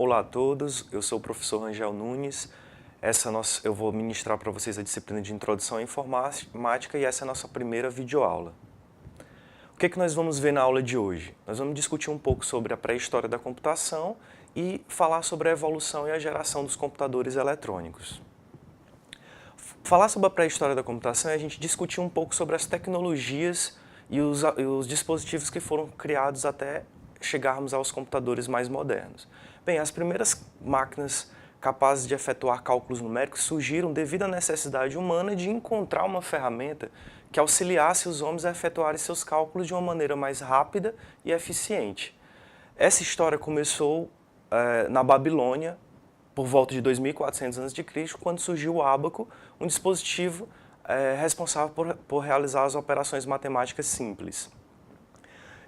Olá a todos, eu sou o professor Rangel Nunes. Eu vou ministrar para vocês a disciplina de Introdução à Informática e essa é a nossa primeira videoaula. O que é que nós vamos ver na aula de hoje? Nós vamos discutir um pouco sobre a pré-história da computação e falar sobre a evolução e a geração dos computadores eletrônicos. Falar sobre a pré-história da computação é a gente discutir um pouco sobre as tecnologias e os dispositivos que foram criados até chegarmos aos computadores mais modernos. Bem, as primeiras máquinas capazes de efetuar cálculos numéricos surgiram devido à necessidade humana de encontrar uma ferramenta que auxiliasse os homens a efetuarem seus cálculos de uma maneira mais rápida e eficiente. Essa história começou na Babilônia, por volta de 2400 a.C., quando surgiu o ábaco, um dispositivo responsável por realizar as operações matemáticas simples.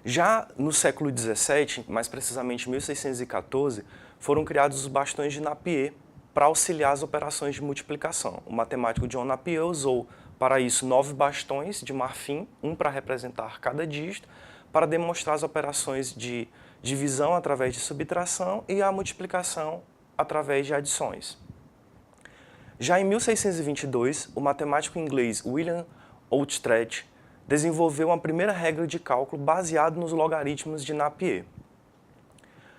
Já no século XVII, mais precisamente em 1614, foram criados os bastões de Napier para auxiliar as operações de multiplicação. O matemático John Napier usou para isso 9 bastões de marfim, um para representar cada dígito, para demonstrar as operações de divisão através de subtração e a multiplicação através de adições. Já em 1622, o matemático inglês William Oughtred desenvolveu uma primeira regra de cálculo baseada nos logaritmos de Napier.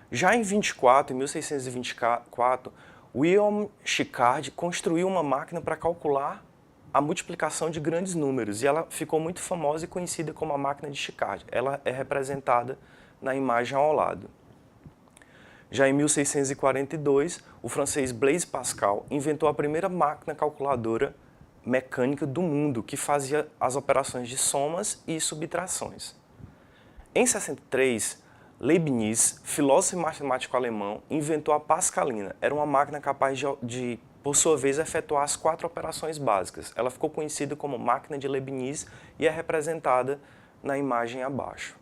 Já em 1624, William Shepard construiu uma máquina para calcular a multiplicação de grandes números e ela ficou muito famosa e conhecida como a máquina de Shepard. Ela é representada na imagem ao lado. Já em 1642, o francês Blaise Pascal inventou a primeira máquina calculadora mecânica do mundo, que fazia as operações de somas e subtrações. Em 63, Leibniz, filósofo e matemático alemão, inventou a Pascalina. Era uma máquina capaz de, por sua vez, efetuar as 4 operações básicas. Ela ficou conhecida como máquina de Leibniz e é representada na imagem abaixo.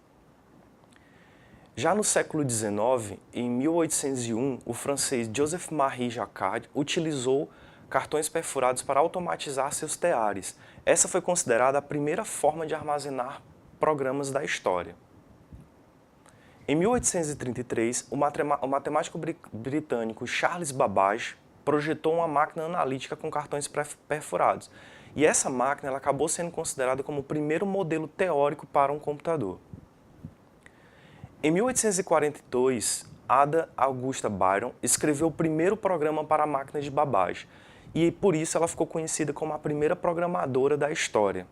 Já no século XIX, em 1801, o francês Joseph-Marie Jacquard utilizou cartões perfurados para automatizar seus teares. Essa foi considerada a primeira forma de armazenar programas da história. Em 1833, o matemático britânico Charles Babbage projetou uma máquina analítica com cartões perfurados. E essa máquina ela acabou sendo considerada como o primeiro modelo teórico para um computador. Em 1842, Ada Augusta Byron escreveu o primeiro programa para a máquina de Babbage. E por isso ela ficou conhecida como a primeira programadora da história.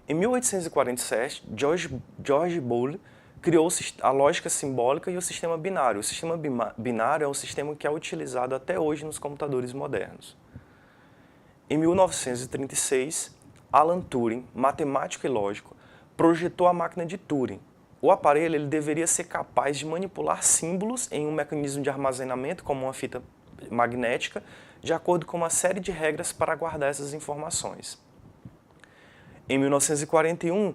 Em 1847, George Boole criou a lógica simbólica e o sistema binário. O sistema binário é um sistema que é utilizado até hoje nos computadores modernos. Em 1936, Alan Turing, matemático e lógico, projetou a máquina de Turing. O aparelho ele deveria ser capaz de manipular símbolos em um mecanismo de armazenamento, como uma fita magnética, de acordo com uma série de regras para guardar essas informações. Em 1941,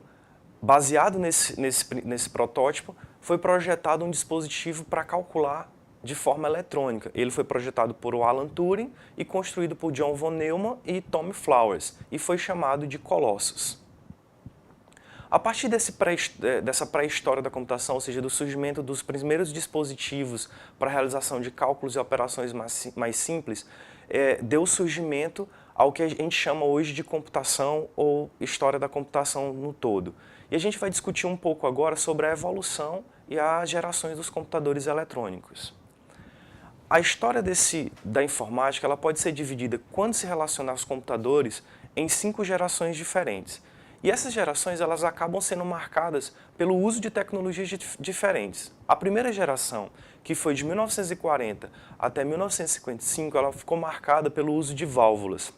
baseado nesse protótipo, foi projetado um dispositivo para calcular de forma eletrônica. Ele foi projetado por Alan Turing e construído por John von Neumann e Tommy Flowers, e foi chamado de Colossus. A partir dessa pré-história da computação, ou seja, do surgimento dos primeiros dispositivos para a realização de cálculos e operações mais simples, deu surgimento ao que a gente chama hoje de computação ou história da computação no todo. E a gente vai discutir um pouco agora sobre a evolução e as gerações dos computadores eletrônicos. A história da informática ela pode ser dividida, quando se relaciona aos computadores, em 5 gerações diferentes. E essas gerações elas acabam sendo marcadas pelo uso de tecnologias diferentes. A primeira geração, que foi de 1940 até 1955, ela ficou marcada pelo uso de válvulas.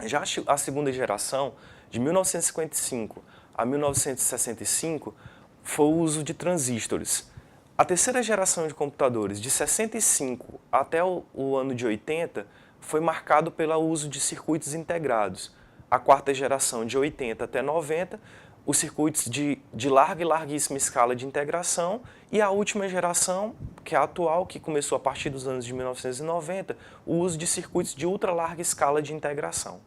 Já a segunda geração, de 1955 a 1965, foi o uso de transistores. A terceira geração de computadores, de 65 até o ano de 80, foi marcado pelo uso de circuitos integrados. A quarta geração, de 80 até 90, os circuitos de larga e larguíssima escala de integração, e a última geração, que é a atual, que começou a partir dos anos de 1990, o uso de circuitos de ultra larga escala de integração.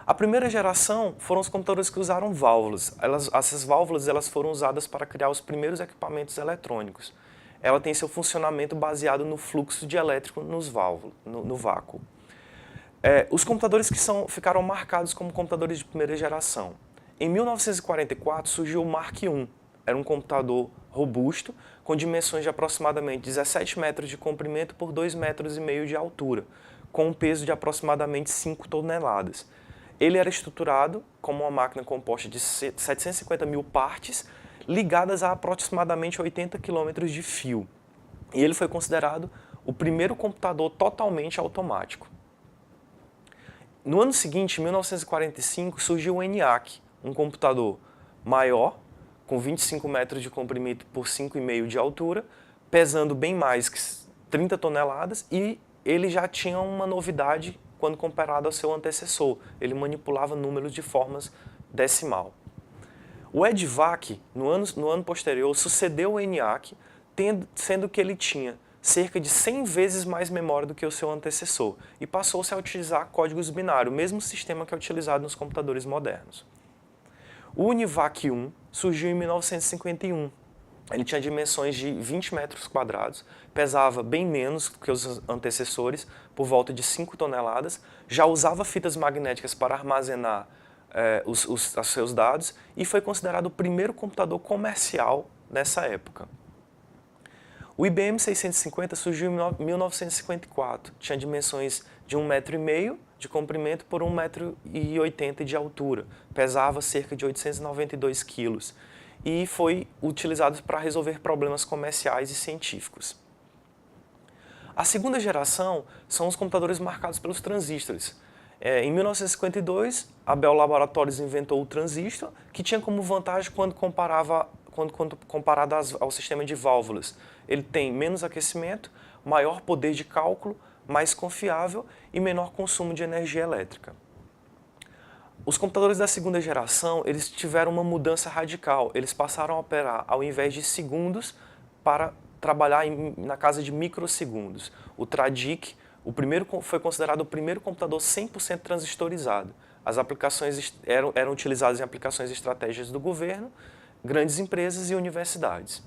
A primeira geração foram os computadores que usaram válvulas. Essas válvulas foram usadas para criar os primeiros equipamentos eletrônicos. ela tem seu funcionamento baseado no fluxo de elétrico no vácuo. Os computadores que ficaram marcados como computadores de primeira geração. Em 1944 surgiu o Mark I. Era um computador robusto, com dimensões de aproximadamente 17 metros de comprimento por 2,5 metros de altura, com um peso de aproximadamente 5 toneladas. Ele era estruturado como uma máquina composta de 750 mil partes, ligadas a aproximadamente 80 quilômetros de fio. E ele foi considerado o primeiro computador totalmente automático. No ano seguinte, em 1945, surgiu o ENIAC, um computador maior, com 25 metros de comprimento por 5,5 de altura, pesando bem mais que 30 toneladas, e ele já tinha uma novidade quando comparado ao seu antecessor. Ele manipulava números de formas decimal. O EDVAC, no ano posterior, sucedeu o ENIAC, sendo que ele tinha cerca de 100 vezes mais memória do que o seu antecessor, e passou-se a utilizar códigos binários, o mesmo sistema que é utilizado nos computadores modernos. O UNIVAC I surgiu em 1951. Ele tinha dimensões de 20 metros quadrados, pesava bem menos que os antecessores, por volta de 5 toneladas, já usava fitas magnéticas para armazenar os seus dados e foi considerado o primeiro computador comercial nessa época. O IBM 650 surgiu em 1954, tinha dimensões de 1,5 metro de comprimento por 1,80 metro de altura, pesava cerca de 892 quilos e foi utilizado para resolver problemas comerciais e científicos. A segunda geração são os computadores marcados pelos transistores. Em 1952, a Bell Laboratories inventou o transistor, que tinha como vantagem quando comparado ao sistema de válvulas. Ele tem menos aquecimento, maior poder de cálculo, mais confiável e menor consumo de energia elétrica. Os computadores da segunda geração, eles tiveram uma mudança radical. Eles passaram a operar, ao invés de segundos, para trabalhar na casa de microsegundos. O TRADIC foi considerado o primeiro computador 100% transistorizado. As aplicações eram utilizadas em aplicações estratégicas do governo, grandes empresas e universidades.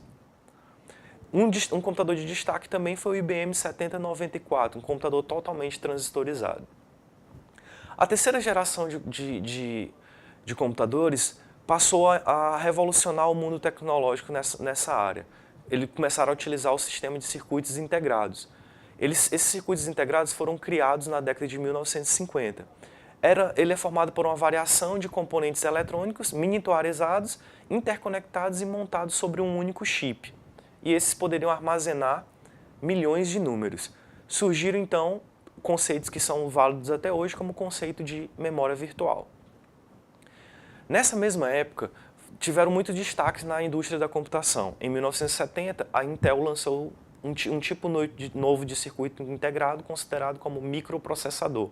Um computador de destaque também foi o IBM 7094, um computador totalmente transistorizado. A terceira geração de computadores passou a revolucionar o mundo tecnológico nessa área. Eles começaram a utilizar o sistema de circuitos integrados. Esses circuitos integrados foram criados na década de 1950. Ele é formado por uma variação de componentes eletrônicos miniaturizados, interconectados e montados sobre um único chip. E esses poderiam armazenar milhões de números. Surgiram, então, conceitos que são válidos até hoje, como o conceito de memória virtual. Nessa mesma época, tiveram muitos destaques na indústria da computação. Em 1970, a Intel lançou um tipo novo de circuito integrado, considerado como microprocessador.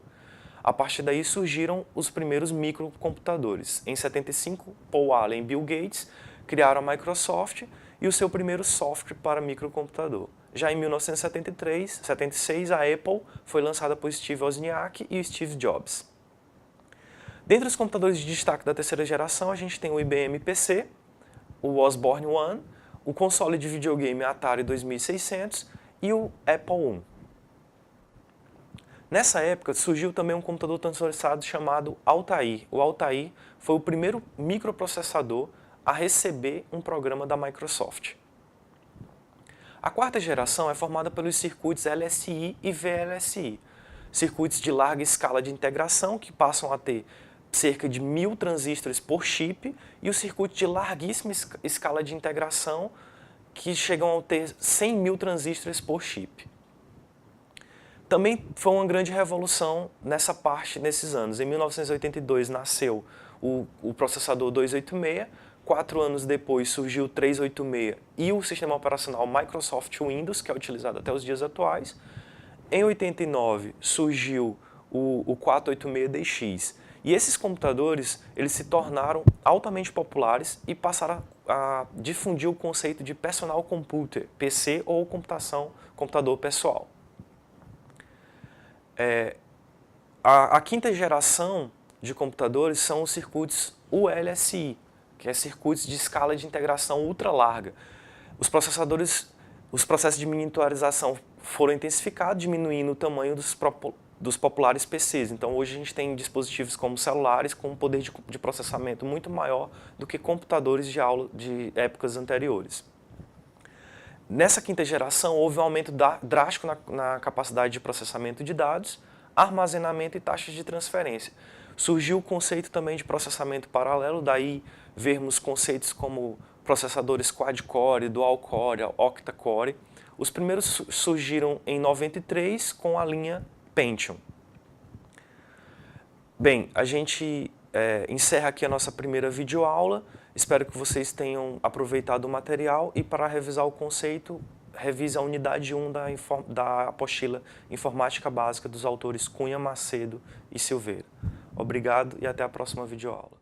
A partir daí surgiram os primeiros microcomputadores. Em 75, Paul Allen e Bill Gates criaram a Microsoft e o seu primeiro software para microcomputador. Já em 1976, a Apple foi lançada por Steve Wozniak e Steve Jobs. Dentre os computadores de destaque da terceira geração, a gente tem o IBM PC, o Osborne One, o console de videogame Atari 2600 e o Apple I. Nessa época, surgiu também um computador transistorizado chamado Altair. O Altair foi o primeiro microprocessador a receber um programa da Microsoft. A quarta geração é formada pelos circuitos LSI e VLSI, circuitos de larga escala de integração que passam a ter cerca de 1000 transistores por chip e o circuito de larguíssima escala de integração que chegam a ter 100 mil transistores por chip. Também foi uma grande revolução nessa parte, nesses anos. Em 1982 nasceu o processador 286, 4 anos depois surgiu o 386 e o sistema operacional Microsoft Windows, que é utilizado até os dias atuais. Em 89 surgiu o 486DX. E esses computadores eles se tornaram altamente populares e passaram a difundir o conceito de personal computer, PC ou computador pessoal. A quinta geração de computadores são os circuitos ULSI, que é circuitos de escala de integração ultra larga. Os processadores Os processos de miniaturização foram intensificados, diminuindo o tamanho dos populares PCs. Então hoje a gente tem dispositivos como celulares com um poder de processamento muito maior do que computadores de aula de épocas anteriores. Nessa quinta geração houve um aumento drástico na capacidade de processamento de dados, armazenamento e taxas de transferência. Surgiu o conceito também de processamento paralelo, daí vermos conceitos como processadores quad-core, dual-core, octa-core. Os primeiros surgiram em 93 com a linha Pentium. Bem, a gente encerra aqui a nossa primeira videoaula. Espero que vocês tenham aproveitado o material e para revisar o conceito, revise a unidade 1 da apostila Informática Básica dos autores Cunha, Macedo e Silveira. Obrigado e até a próxima videoaula.